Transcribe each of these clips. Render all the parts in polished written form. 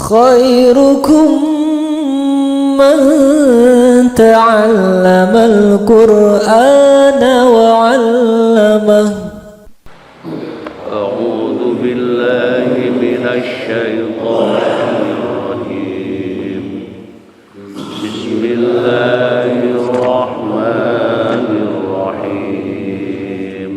khairukum man ta'allamal Qur'ana wa 'allamah. A'udzu billahi minasy syaithanir rajim. Bismillahirrahmanirrahim.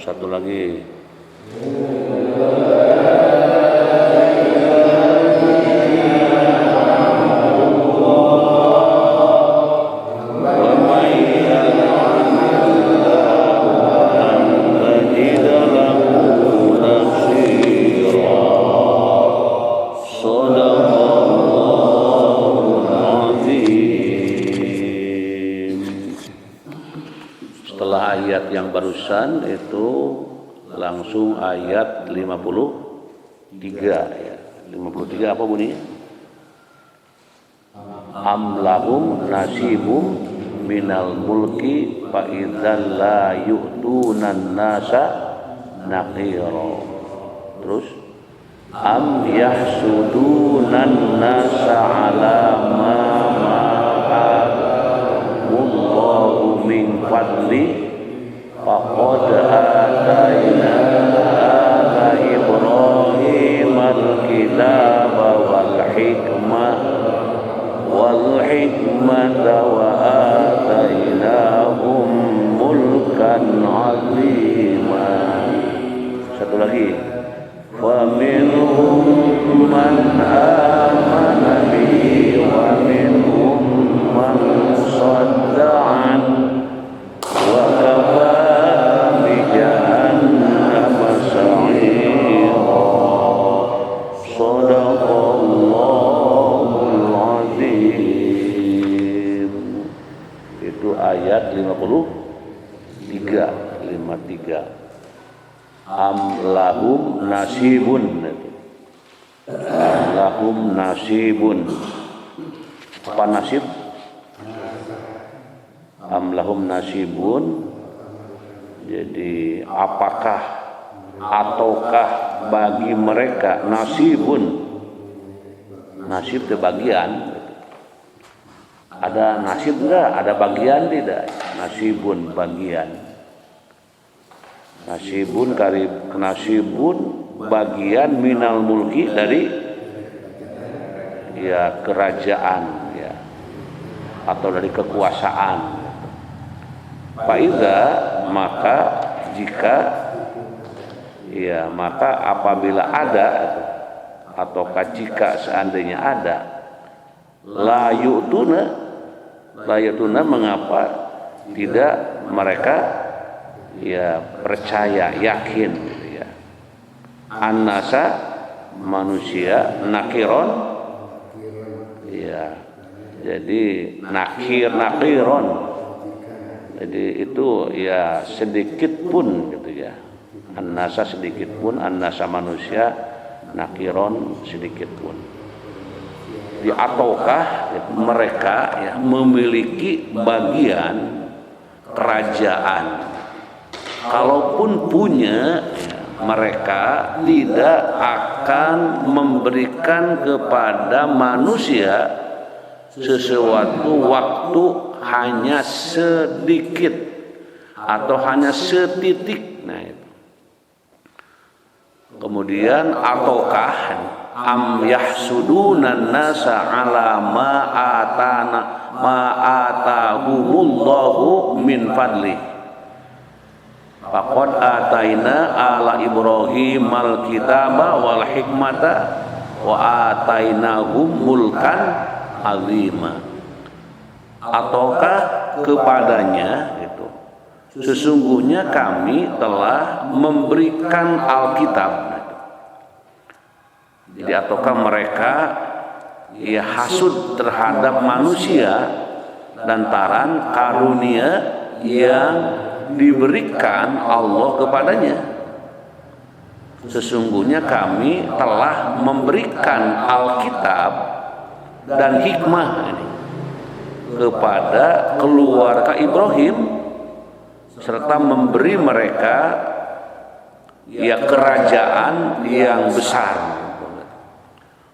Satu lagi. Setelah ayat yang barusan itu langsung ayat 53 ya. 53 apa bunyinya? Am lahum nasibum minal mulki fa idzal la yu'tunan nasa naqira. Terus am yahsudunan nasa ala ma ma'ahumullahu min fadli faqad atayna ala Ibrahim al-kitaba wal hikmata wa atainahum mulkan azima. Satu lagi. Wa minhum man amana bihi wa minhum man sadda an wa kafa bi jahannam sa'ira. Shadaqallahul azim. Itu ayat 53. Am lahum nasibun. Lahum nasibun. Apa nasib? Am lahum nasibun. Jadi apakah ataukah bagi mereka nasibun? Nasib itu bagian. Ada nasib enggak? Ada bagian tidak? Nasibun bagian. Nasibun bagian minal mulki dari ya kerajaan ya atau dari kekuasaan. Faida maka jika ya maka apabila ada ataukah jika seandainya ada la yu'tuna mengapa tidak mereka ya percaya yakin gitu ya. An-nasa manusia nakiron ya jadi nakiron jadi itu ya sedikit pun gitu ya. An-nasa sedikit pun, an-nasa manusia nakiron sedikit pun. Ataukah mereka ya memiliki bagian kerajaan. Kalaupun punya ya, mereka tidak akan memberikan kepada manusia sesuatu waktu hanya sedikit atau hanya setitik. Nah itu. Kemudian ataukah am yahsudunan nasa ala ma atahumullahu min fadli faqad ataina ala Ibrahim al-kitaba wal hikmata wa atainahum mulkan azima. Ataukah kepadanya itu sesungguhnya kami telah memberikan Alkitab. Jadi ataukah mereka ya hasud terhadap manusia lantaran karunia yang diberikan Allah kepadanya. Sesungguhnya kami telah memberikan Alkitab dan hikmah ini kepada keluarga Ibrahim serta memberi mereka ya kerajaan yang besar.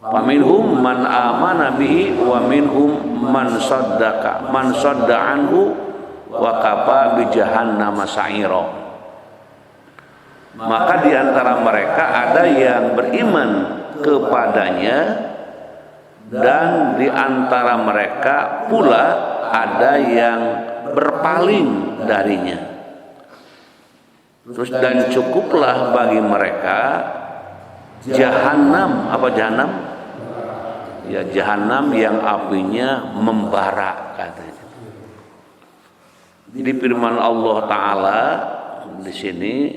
Faminhum man amana bihi wa minhum man sadda anhu wa kafa bi jahannam sa'ira. Maka di antara mereka ada yang beriman kepadanya dan di antara mereka pula ada yang berpaling darinya. Terus dan cukuplah bagi mereka jahanam, apa jahanam? Ya jahanam yang apinya membara katanya. Di firman Allah Ta'ala di sini,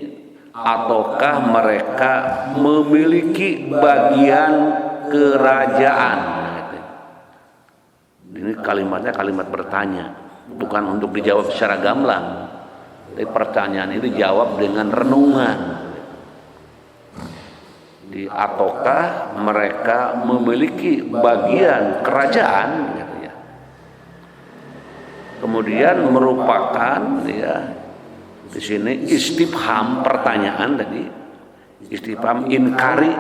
ataukah mereka memiliki bagian kerajaan? Ini kalimatnya kalimat bertanya, bukan untuk dijawab secara gamblang. Tapi pertanyaan ini dijawab dengan renungan. Ataukah mereka memiliki bagian kerajaan? Gitu ya. Kemudian merupakan ya di sini istifham pertanyaan tadi, istifham inkari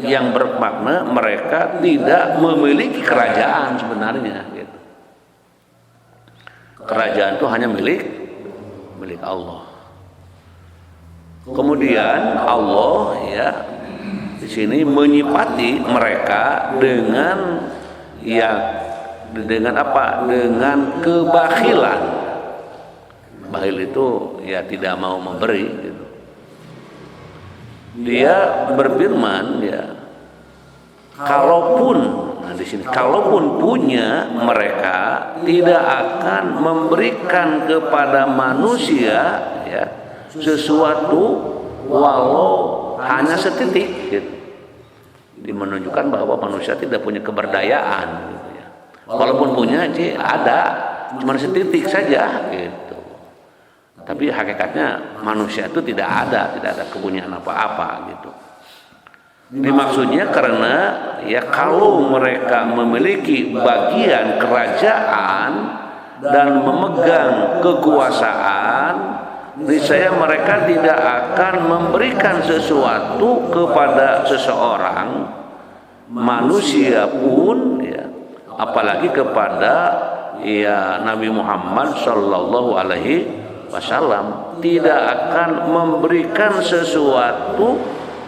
yang bermakna mereka tidak memiliki kerajaan sebenarnya. Gitu. Kerajaan itu hanya milik Allah. Kemudian Allah ya di sini menyifati mereka dengan apa? Dengan kebakhilan. Bakhil itu ya tidak mau memberi. Gitu. Dia berfirman ya, kalaupun punya mereka tidak akan memberikan kepada manusia ya sesuatu walau hanya setitik. Gitu. Menunjukkan bahwa manusia tidak punya keberdayaan gitu ya. Walaupun punya ada cuma setitik saja gitu. Tapi hakikatnya manusia itu tidak ada kepunyaan apa-apa gitu. Ini maksudnya karena ya kalau mereka memiliki bagian kerajaan dan memegang kekuasaan, niscaya mereka tidak akan memberikan sesuatu kepada seseorang manusia pun ya, apalagi kepada ya Nabi Muhammad sallallahu alaihi wasallam, tidak akan memberikan sesuatu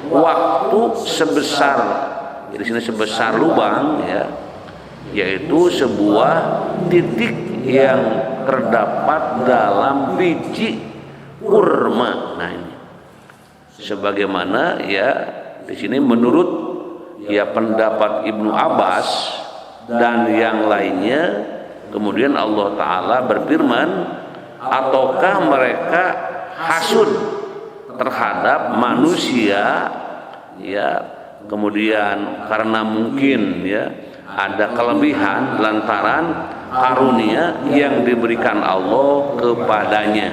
waktu sebesar, di sini sebesar lubang ya, yaitu sebuah titik yang terdapat dalam biji kurma. Nah ini sebagaimana ya di sini menurut ya pendapat Ibnu Abbas dan yang lainnya, kemudian Allah Ta'ala berfirman, ataukah mereka hasud terhadap manusia ya, kemudian karena mungkin ya ada kelebihan lantaran karunia yang diberikan Allah kepadanya.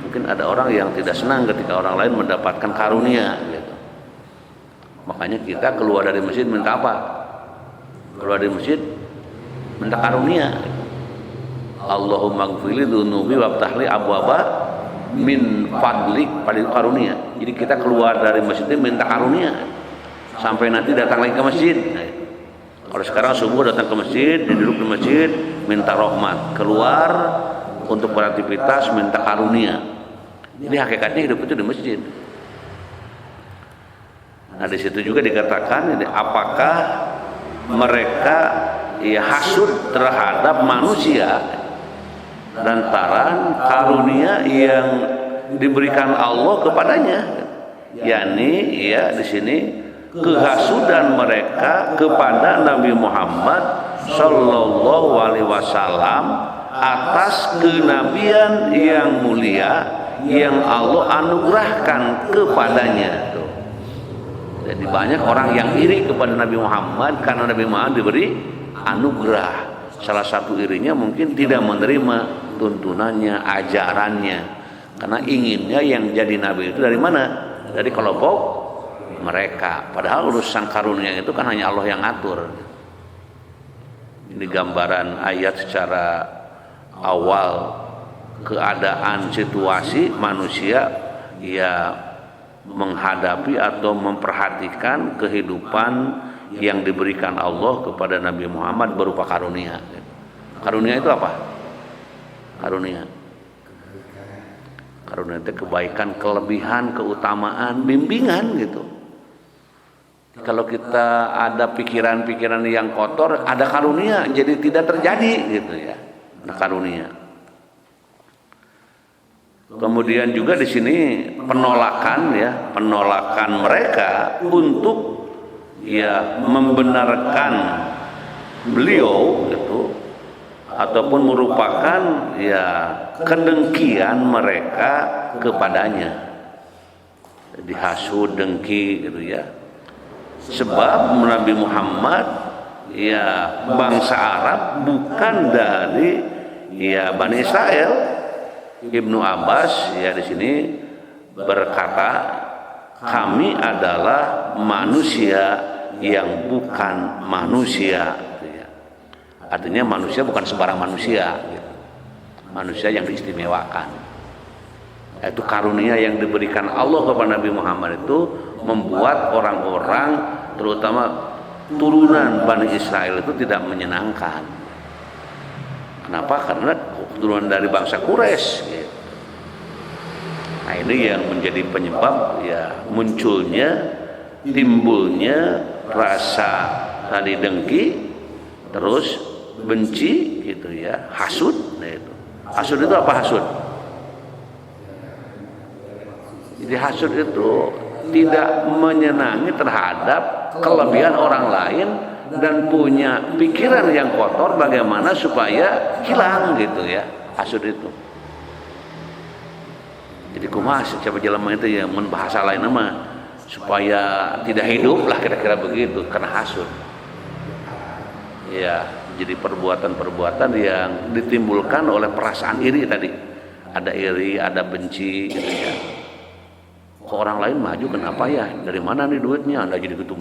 Mungkin ada orang yang tidak senang ketika orang lain mendapatkan karunia gitu. Makanya kita keluar dari masjid minta apa? Keluar dari masjid minta karunia. Allahumma gfirli dzunubi waftahli abwaba min fadlik, pada karunia. Jadi kita keluar dari masjid itu minta karunia sampai nanti datang lagi ke masjid. Nah, kalau sekarang subuh datang ke masjid, duduk di masjid minta rahmat, keluar untuk beraktivitas minta karunia. Jadi hakikatnya hidup itu di masjid. Nah di situ juga dikatakan apakah mereka hasud terhadap manusia lantaran karunia yang diberikan Allah kepadanya, yakni di sini kehasudan mereka kepada Nabi Muhammad Sallallahu Alaihi Wasallam atas kenabian yang mulia yang Allah anugerahkan kepadanya. Jadi banyak orang yang iri kepada Nabi Muhammad karena Nabi Muhammad diberi anugerah. Salah satu irinya mungkin tidak menerima tuntunannya, ajarannya, karena inginnya yang jadi nabi itu dari mana? Dari kelompok mereka. Padahal urusan karunia itu kan hanya Allah yang atur. Ini gambaran ayat secara awal keadaan situasi manusia menghadapi atau memperhatikan kehidupan yang diberikan Allah kepada Nabi Muhammad berupa karunia. Karunia itu apa? Karunia itu kebaikan, kelebihan, keutamaan, bimbingan gitu. Kalau kita ada pikiran-pikiran yang kotor, ada karunia jadi tidak terjadi gitu ya. Nah, karunia. Kemudian juga di sini penolakan mereka untuk membenarkan beliau gitu, ataupun merupakan kedengkian mereka kepadanya. Dihasut, dengki gitu ya. Sebab Nabi Muhammad bangsa Arab bukan dari Bani Israel. Ibnu Abbas di sini berkata, kami adalah manusia yang bukan manusia. Artinya manusia bukan sembarang manusia, manusia yang diistimewakan. Itu karunia yang diberikan Allah kepada Nabi Muhammad itu membuat orang-orang, terutama turunan Bani Israel itu tidak menyenangkan. Kenapa? Karena keturunan dari bangsa Quraisy. Nah ini yang menjadi penyebab timbulnya rasa tadi dengki, terus benci gitu ya, hasud. Nah itu hasud itu apa? Hasud jadi hasud itu tidak menyenangi terhadap kelebihan orang lain dan punya pikiran yang kotor bagaimana supaya hilang gitu ya, hasud itu. Jadi kumaha siapa jelema itu mun bahasa lain mah supaya tidak hidup lah kira-kira begitu karena hasud. Ya, jadi perbuatan-perbuatan yang ditimbulkan oleh perasaan iri tadi. Ada iri, ada benci gitu ya. Kok orang lain maju kenapa ya? Dari mana nih duitnya? Anda jadi gitu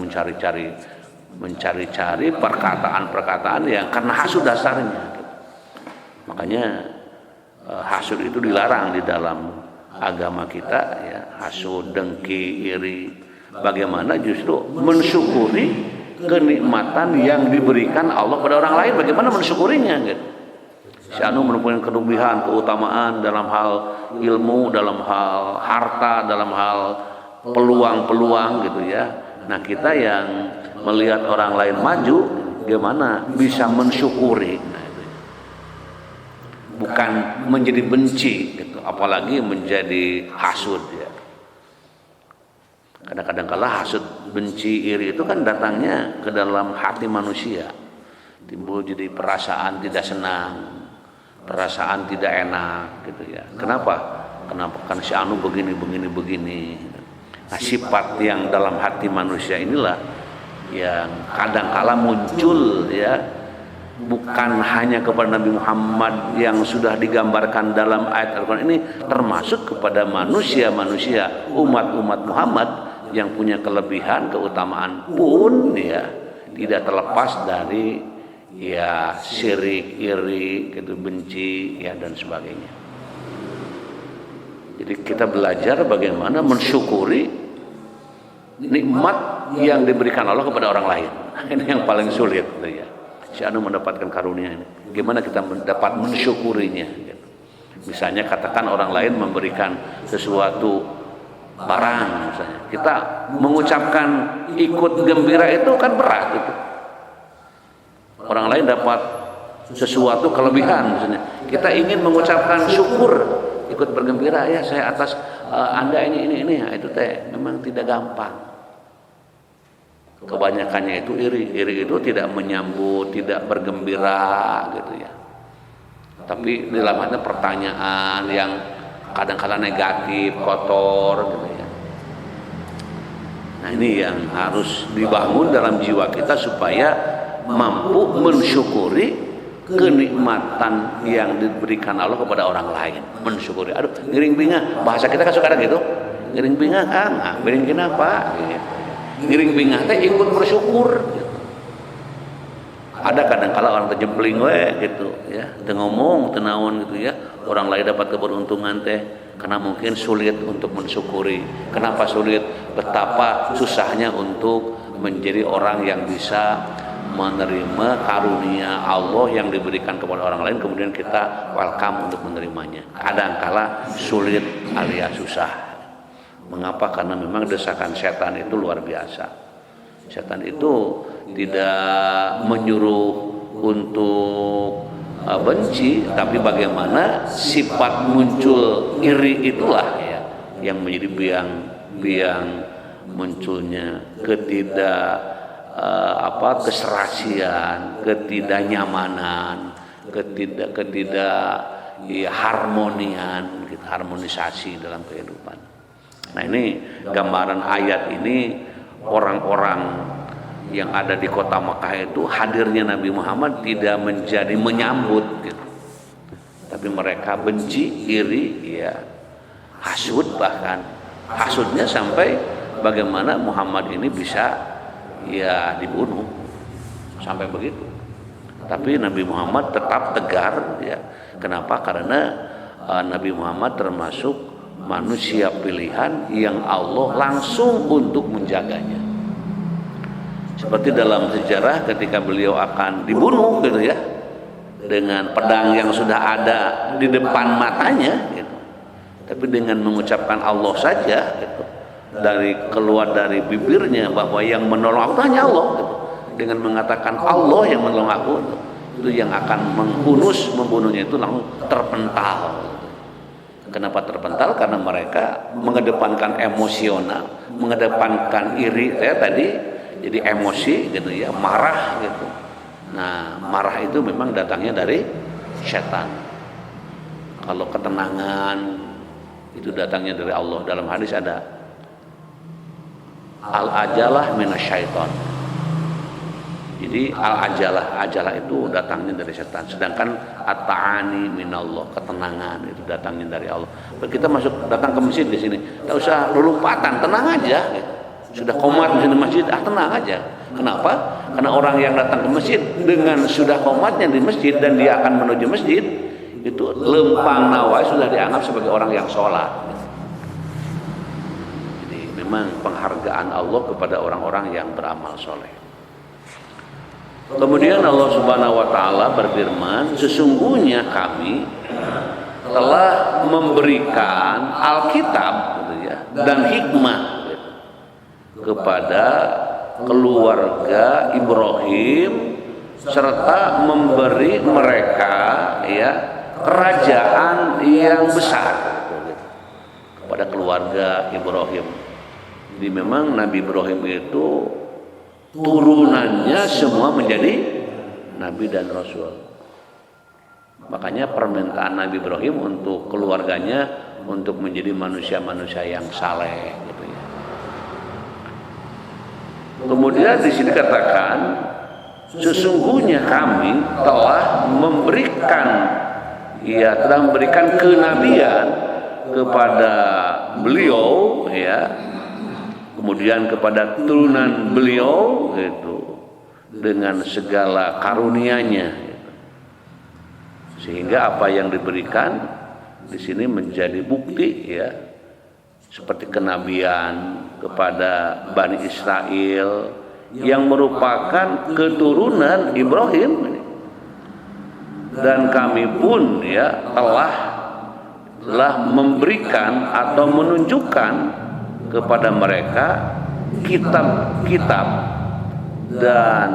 mencari-cari perkataan-perkataan yang karena hasud dasarnya. Makanya hasud itu dilarang di dalam agama kita ya, hasud, dengki, iri. Bagaimana justru mensyukuri kenikmatan yang diberikan Allah pada orang lain, bagaimana mensyukurinya gitu. Si anu menemukan kelebihan, keutamaan dalam hal ilmu, dalam hal harta, dalam hal peluang-peluang gitu ya. Nah, kita yang melihat orang lain maju, gimana bisa mensyukuri? Nah, itu. Bukan menjadi benci gitu, apalagi menjadi hasud ya. Kadang-kadang kala hasud, benci, iri itu kan datangnya ke dalam hati manusia. Timbul jadi perasaan tidak senang, perasaan tidak enak gitu ya. Kenapa? Kan si anu begini. Nah, sifat yang dalam hati manusia inilah yang kadang-kala muncul ya, bukan hanya kepada Nabi Muhammad yang sudah digambarkan dalam ayat Al-Quran ini, termasuk kepada manusia-manusia umat-umat Muhammad yang punya kelebihan, keutamaan pun ya tidak terlepas dari ya syirik, iri, gitu, benci ya dan sebagainya. Jadi kita belajar bagaimana mensyukuri nikmat yang diberikan Allah kepada orang lain. Ini yang paling sulit gitu ya. Si anu mendapatkan karunia ini, gimana kita dapat mensyukurinya gitu. Misalnya katakan orang lain memberikan sesuatu barang misalnya. Kita mengucapkan ikut gembira itu kan berat itu. Orang lain dapat sesuatu kelebihan misalnya. Kita ingin mengucapkan syukur, ikut bergembira, ya saya atas Anda ini. Nah, itu teh memang tidak gampang. Kebanyakannya itu iri itu tidak menyambut, tidak bergembira gitu ya. Tapi dalam hati pertanyaan yang kadang-kadang negatif, kotor gitu ya. Nah, ini yang harus dibangun dalam jiwa kita supaya mampu mensyukuri kenikmatan yang diberikan Allah kepada orang lain. Mensyukuri. Aduh, ngiring binga. Bahasa kita kan suka ada gitu. Ngiring binga kan, ngiring kenapa? Gitu. Ngiring binga teh ikut bersyukur. Gitu. Ada kadang-kala orang terjempling gitu ya, teu ngomong, teu naon gitu ya. Orang lain dapat keberuntungan teh karena mungkin sulit untuk mensyukuri. Kenapa sulit? Betapa susahnya untuk menjadi orang yang bisa menerima karunia Allah yang diberikan kepada orang lain, kemudian kita welcome untuk menerimanya. Kadang-kala sulit alias susah. Mengapa? Karena memang desakan setan itu luar biasa. Setan itu tidak menyuruh untuk benci, tapi bagaimana sifat muncul iri itulah ya yang menjadi biang munculnya keserasian, ketidaknyamanan, harmonian, harmonisasi dalam kehidupan. Nah, ini gambaran ayat ini. Orang-orang yang ada di kota Mekah itu hadirnya Nabi Muhammad tidak menjadi menyambut gitu. Tapi mereka benci, iri, ya hasud, bahkan hasudnya sampai bagaimana Muhammad ini bisa ya dibunuh sampai begitu. Tapi Nabi Muhammad tetap tegar ya. Kenapa? Karena Nabi Muhammad termasuk manusia pilihan yang Allah langsung untuk menjaganya. Seperti dalam sejarah ketika beliau akan dibunuh gitu ya, dengan pedang yang sudah ada di depan matanya gitu. Tapi dengan mengucapkan Allah saja gitu, keluar dari bibirnya bahwa yang menolong aku hanya Allah gitu. Dengan mengatakan Allah yang menolong aku itu yang akan membunuhnya itu langsung terpental. Kenapa terpental? Karena mereka mengedepankan emosional, mengedepankan iri tadi, jadi emosi gitu ya, marah gitu. Nah, marah itu memang datangnya dari setan. Kalau ketenangan itu datangnya dari Allah. Dalam hadis ada al-ajalah minasyaiton. Jadi ajalah itu datangnya dari setan. Sedangkan at-ta'ani minallah, ketenangan itu datangnya dari Allah. Kita datang ke masjid di sini, tak usah lulumpatan, tenang aja. Sudah qomat di masjid, tenang aja. Kenapa? Karena orang yang datang ke masjid dengan sudah qomatnya di masjid dan dia akan menuju masjid, itu lempang nawai sudah dianggap sebagai orang yang sholat. Jadi memang penghargaan Allah kepada orang-orang yang beramal soleh. Kemudian Allah Subhanahu wa taala berfirman, sesungguhnya kami telah memberikan Alkitab gitu ya, dan hikmah gitu, kepada keluarga Ibrahim serta memberi mereka ya kerajaan yang besar gitu, kepada keluarga Ibrahim. Jadi memang Nabi Ibrahim itu turunannya semua menjadi nabi dan rasul. Makanya permintaan Nabi Ibrahim untuk keluarganya untuk menjadi manusia-manusia yang saleh gitu ya. Kemudian di sini katakan sesungguhnya kami telah memberikan kenabian kepada beliau ya. Kemudian kepada turunan beliau itu dengan segala karunia-Nya gitu. Sehingga apa yang diberikan di sini menjadi bukti ya, seperti kenabian kepada Bani Israel yang merupakan keturunan Ibrahim. Dan kami pun ya telah memberikan atau menunjukkan kepada mereka kitab-kitab dan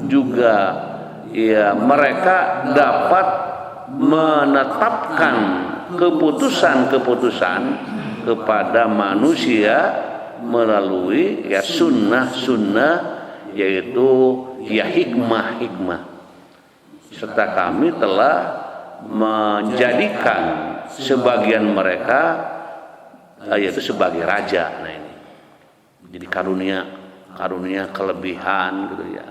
juga ya mereka dapat menetapkan keputusan-keputusan kepada manusia melalui ya sunnah-sunnah, yaitu ya hikmah-hikmah. Serta kami telah menjadikan sebagian mereka yaitu sebagai raja. Nah ini jadi karunia kelebihan gitu ya,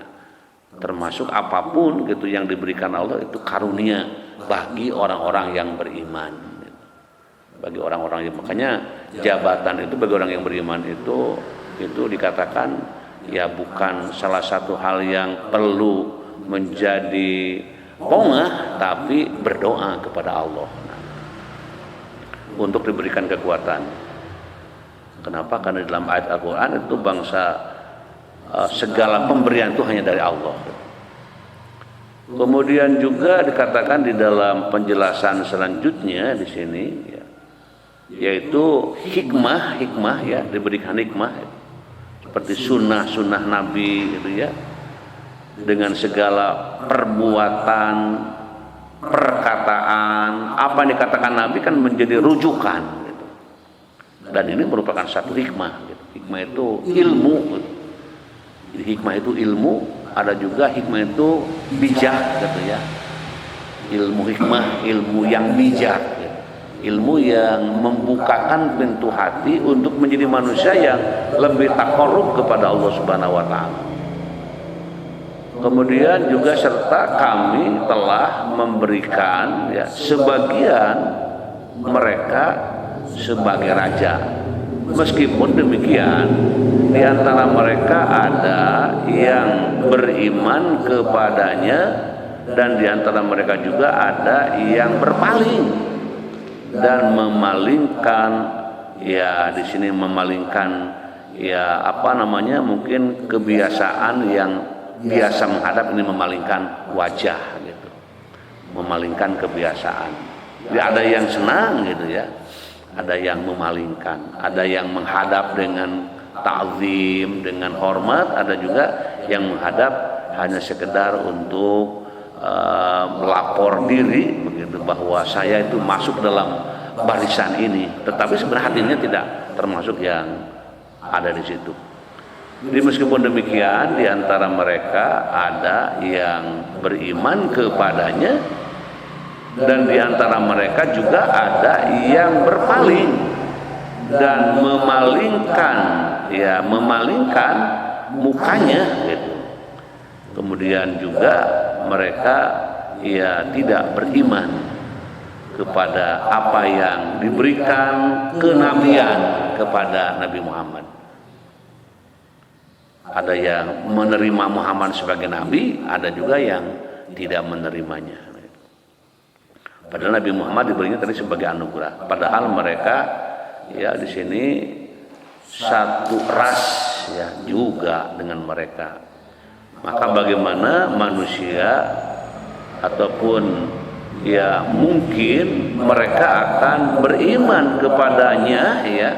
termasuk apapun gitu yang diberikan Allah itu karunia bagi orang-orang yang beriman gitu. Bagi orang-orang yang, makanya jabatan itu bagi orang yang beriman itu dikatakan ya bukan salah satu hal yang perlu menjadi pongah, tapi berdoa kepada Allah untuk diberikan kekuatan. Kenapa? Karena dalam ayat Al-Quran itu bangsa segala pemberian itu hanya dari Allah. Kemudian juga dikatakan di dalam penjelasan selanjutnya di sini ya, yaitu hikmah ya, diberikan hikmah seperti sunnah Nabi gitu ya, dengan segala perbuatan, perkataan, apa yang dikatakan Nabi kan menjadi rujukan gitu. Dan ini merupakan satu hikmah gitu. Hikmah itu ilmu gitu. Jadi hikmah itu ilmu, ada juga hikmah itu bijak gitu ya. Ilmu hikmah, ilmu yang bijak gitu. Ilmu yang membukakan pintu hati untuk menjadi manusia yang lebih takarrub kepada Allah Subhanahu wa taala. Kemudian juga serta kami telah memberikan ya sebagian mereka sebagai raja. Meskipun demikian, di antara mereka ada yang beriman kepadanya dan di antara mereka juga ada yang berpaling dan memalingkan ya, di sini memalingkan ya apa namanya, mungkin kebiasaan yang biasa menghadap, ini memalingkan wajah gitu, memalingkan kebiasaan. Jadi ada yang senang gitu ya, ada yang memalingkan, ada yang menghadap dengan ta'zim, dengan hormat, ada juga yang menghadap hanya sekedar untuk melapor diri begitu, bahwa saya itu masuk dalam barisan ini, tetapi sebenarnya hatinya tidak termasuk yang ada di situ. Jadi meskipun demikian, di antara mereka ada yang beriman kepadanya dan di antara mereka juga ada yang berpaling dan memalingkan mukanya gitu. Kemudian juga mereka ya tidak beriman kepada apa yang diberikan kenabian kepada Nabi Muhammad. Ada yang menerima Muhammad sebagai nabi, ada juga yang tidak menerimanya. Padahal Nabi Muhammad diberinya tadi sebagai anugerah. Padahal mereka ya di sini satu ras ya juga dengan mereka. Maka bagaimana manusia ataupun ya mungkin mereka akan beriman kepadanya ya,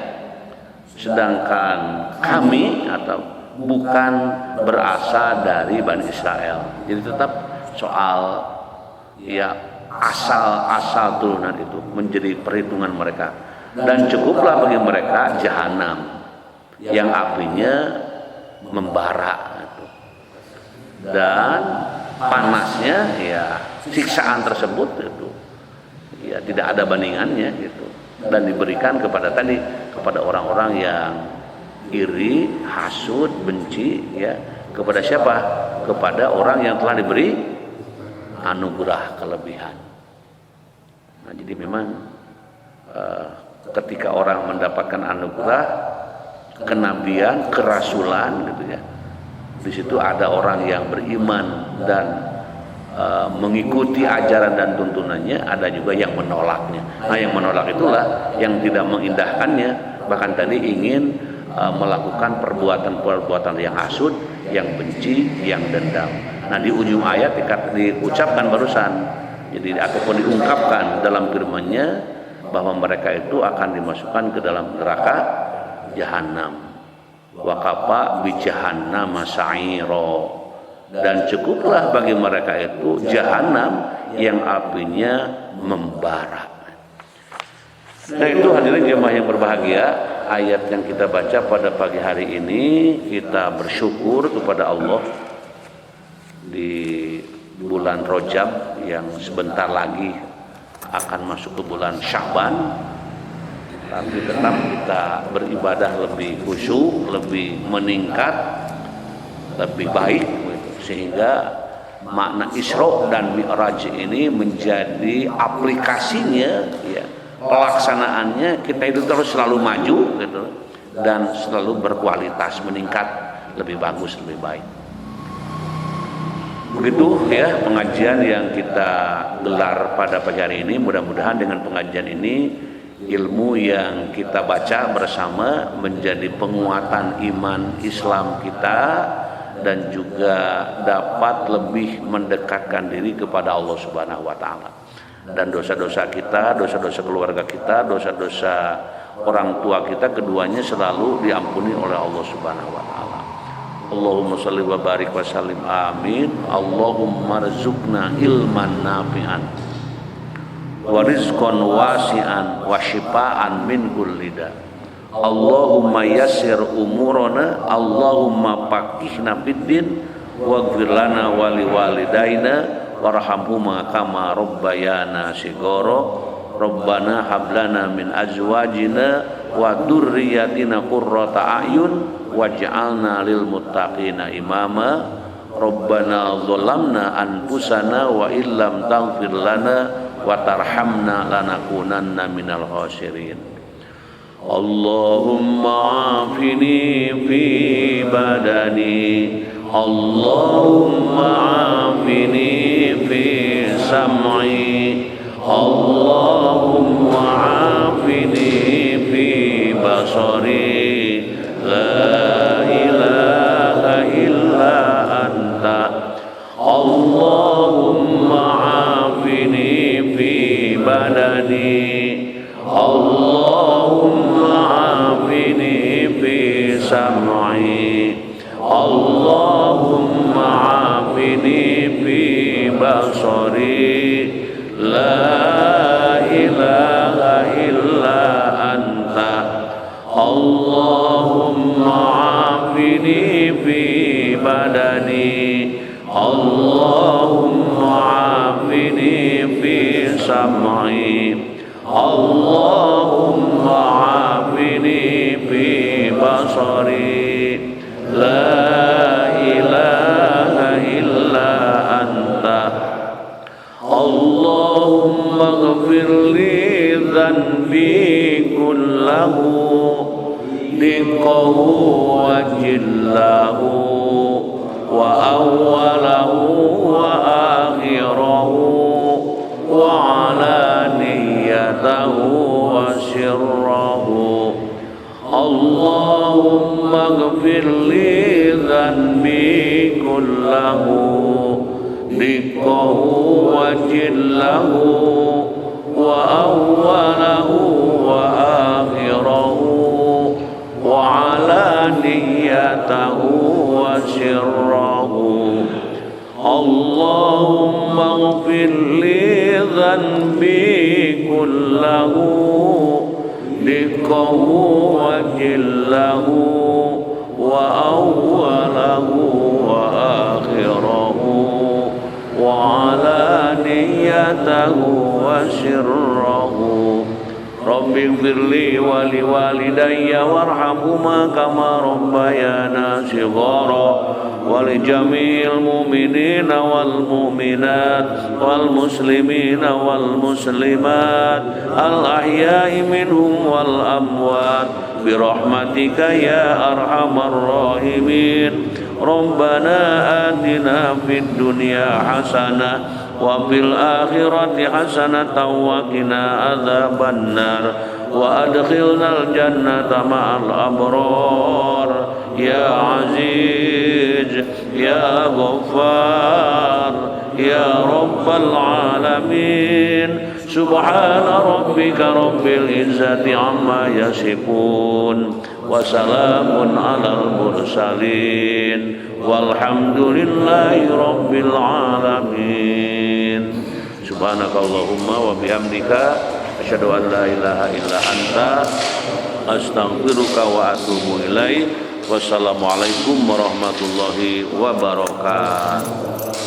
sedangkan kami atau bukan berasal dari Bani Israel. Jadi tetap soal ya asal turunan itu menjadi perhitungan mereka, dan cukuplah bagi mereka jahanam yang apinya membara gitu. Dan panasnya ya siksaan tersebut itu ya tidak ada bandingannya gitu, dan diberikan kepada orang-orang yang iri, hasud, benci ya, kepada siapa? Kepada orang yang telah diberi anugerah kelebihan. Nah, jadi memang ketika orang mendapatkan anugerah kenabian, kerasulan gitu ya, di situ ada orang yang beriman dan mengikuti ajaran dan tuntunannya, ada juga yang menolaknya. Nah, yang menolak itulah yang tidak mengindahkannya, bahkan tadi ingin melakukan perbuatan-perbuatan yang hasud, yang benci, yang dendam. Nah, di ujung ayat diucapkan barusan, jadi ataupun diungkapkan dalam firman-Nya bahwa mereka itu akan dimasukkan ke dalam neraka jahannam. Wa kafa bi jahannam sa'ira, dan cukuplah bagi mereka itu jahanam yang apinya membara. Nah, itu hadirin jemaah yang berbahagia, ayat yang kita baca pada pagi hari ini, kita bersyukur kepada Allah di bulan Rajab yang sebentar lagi akan masuk ke bulan Sya'ban. Tapi tetap kita beribadah lebih khusyuk, lebih meningkat, lebih baik, sehingga makna Isra dan Mi'raj ini menjadi aplikasinya, ya, pelaksanaannya kita itu terus selalu maju gitu, dan selalu berkualitas, meningkat, lebih bagus, lebih baik. Begitu ya pengajian yang kita gelar pada pagi hari ini. Mudah-mudahan dengan pengajian ini ilmu yang kita baca bersama menjadi penguatan iman Islam kita, dan juga dapat lebih mendekatkan diri kepada Allah Subhanahu wa taala. Dan dosa-dosa kita, dosa-dosa keluarga kita, dosa-dosa orang tua kita, keduanya selalu diampuni oleh Allah Subhanahu wa taala. Allahumma shalli wa barik wa sallim, amin. Allahumma rzuqna ilman nafi'an wa rizqan wasi'an wa shifaan min kulli da. Allahumma yassir umurana, Allahumma faqihna fiddin, waghfir lana wa liwalidaina warhamhuma kama rabbayana shighara. Rabbana hab lana min azwajina wa dzurriyyatina qurrata a'yun waj'alna lil muttaqina imama. Rabbana zalamna anfusana wa illam taghfir lana wa tarhamna lanakunanna minal khasirin. Allahumma afini fi badani, Allahumma afini fi sam'i, Allahumma afini fi basari. La ilaha illa anta, Allahumma afini fi badani, Allahumma afini fi sam'i, Allahumma afini fi basari. La ilaha illa anta, Allahumma afini fi badani, Allahumma afini fi sam'i, Allahumma afini fi basari. La ilaha illa anta, Allahumma ighfir li dhanbi kullahu, diqqahu wa jillahu wa awwalahu wa akhirahu wa alaniyatahu wa sirrahu. Allahumma ighfir li dhanbi kullahu, diqqahu wa jillahu wa awwalahu wa akhirahu wa alaniyatahu wa sirrahu. Allahumma ighfir li dhanbi kullahu, diqqahu wa jillahu wa awwalahu wa akhirahu wa alaniyatahu wa sirrahu. Rabbi ighfirli wa liwalidayya warhamhuma kama rabbayana shighara, wa li jami'il mu'minina wal mu'minat wal muslimina wal muslimat al ahya'i minhum wal amwat bi rahmatika ya arhamar rahimin. Rabbana atina fid dunya hasanah wa fil akhirati hasanatan wa qina adzabannar wa adkhilnal jannata ma'al abrar ya aziz ya ghaffar ya rabbal alamin. Subhana rabbika rabbil izzati amma yasifun wa salamun alal mursalin walhamdulillahi rabbil alamin. Subhanakallahumma wa bihamdika asyhadu an la ilaha illa anta astaghfiruka wa atubu ilaik. Wassalamualaikum warahmatullahi wabarakatuh.